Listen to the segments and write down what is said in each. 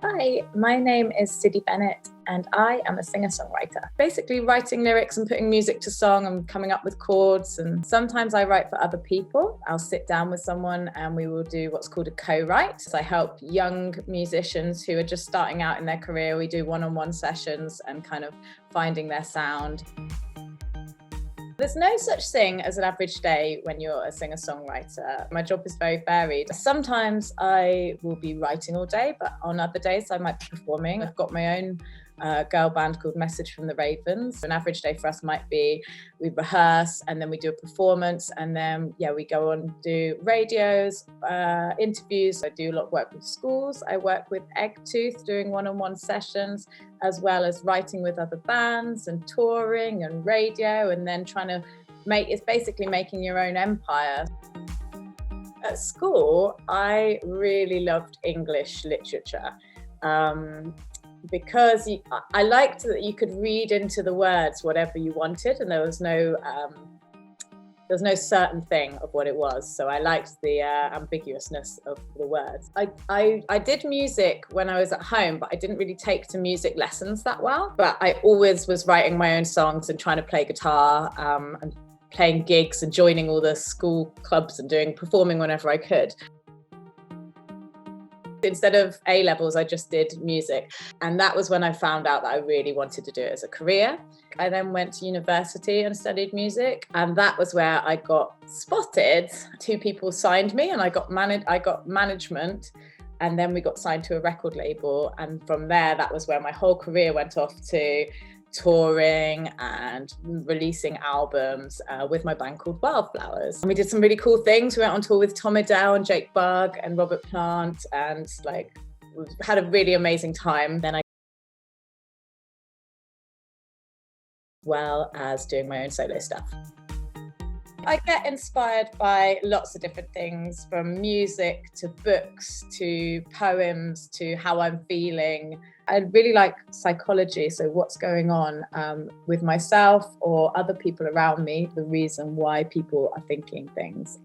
Hi, my name is Siddy Bennett and I am a singer-songwriter. Basically writing lyrics and putting music to song and coming up with chords, and sometimes I write for other people. I'll sit down with someone and we will do what's called a co-write. So I help young musicians who are just starting out in their career. We do one-on-one sessions and kind of finding their sound. There's no such thing as an average day when you're a singer-songwriter. My job is very varied. Sometimes I will be writing all day, but on other days I might be performing. I've got my own girl band called Message from the Ravens. An average day for us might be we rehearse and then we do a performance, and then we go on do radios, interviews. I do a lot of work with schools. I work with Eggtooth doing one-on-one sessions, as well as writing with other bands and touring and radio, and then trying to it's basically making your own empire. At school, I really loved English literature. Because I liked that you could read into the words whatever you wanted, and there was no certain thing of what it was. So I liked the ambiguousness of the words. I did music when I was at home, but I didn't really take to music lessons that well. But I always was writing my own songs and trying to play guitar and playing gigs and joining all the school clubs and performing whenever I could. Instead of A-levels, I just did music. And that was when I found out that I really wanted to do it as a career. I then went to university and studied music. And that was where I got spotted. 2 people signed me and I got management. And then we got signed to a record label. And from there, that was where my whole career went off to touring and releasing albums with my band called Wildflowers. And we did some really cool things. We went on tour with Tom Adele and Jake Bugg and Robert Plant, and we had a really amazing time. Then as well as doing my own solo stuff. I get inspired by lots of different things, from music to books to poems to how I'm feeling. I really like psychology, so what's going on with myself or other people around me, the reason why people are thinking things.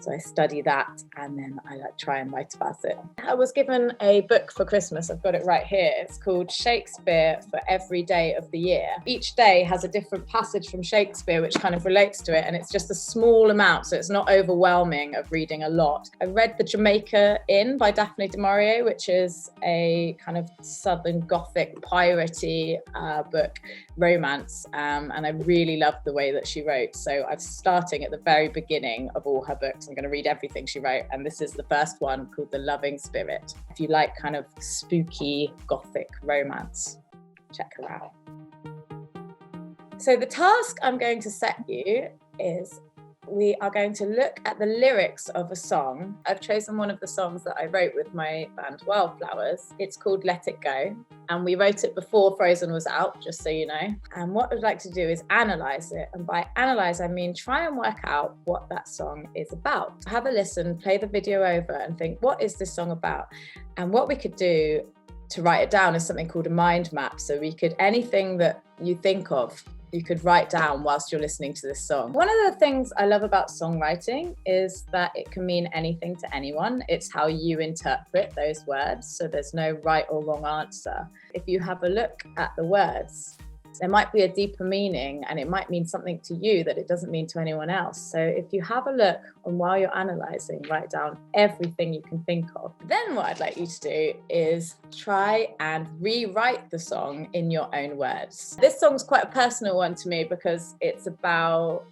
So I study that and then I try and write about it. I was given a book for Christmas. I've got it right here. It's called Shakespeare for Every Day of the Year. Each day has a different passage from Shakespeare which kind of relates to it, and it's just a small amount, so it's not overwhelming of reading a lot. I read The Jamaica Inn by Daphne du Maurier, which is a kind of Southern Gothic piratey book, romance, and I really loved the way that she wrote. So I'm starting at the very beginning of all her books. I'm going to read everything she wrote, and this is the first one called The Loving Spirit. If you like kind of spooky Gothic romance, check her out. So the task I'm going to set you is we are going to look at the lyrics of a song. I've chosen one of the songs that I wrote with my band Wildflowers. It's called Let It Go, and we wrote it before Frozen was out, just so you know. And what I'd like to do is analyse it, and by analyse I mean try and work out what that song is about. Have a listen, play the video over and think, what is this song about? And what we could do to write it down is something called a mind map. So anything that you think of, you could write down whilst you're listening to this song. One of the things I love about songwriting is that it can mean anything to anyone. It's how you interpret those words, so there's no right or wrong answer. If you have a look at the words, there might be a deeper meaning, and it might mean something to you that it doesn't mean to anyone else. So if you have a look, and while you're analysing, write down everything you can think of. Then what I'd like you to do is try and rewrite the song in your own words. This song's quite a personal one to me because it's about,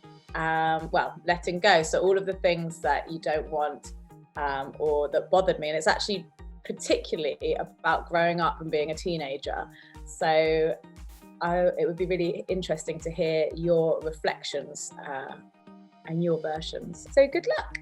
letting go. So all of the things that you don't want or that bothered me. And it's actually particularly about growing up and being a teenager. So it would be really interesting to hear your reflections and your versions. So good luck.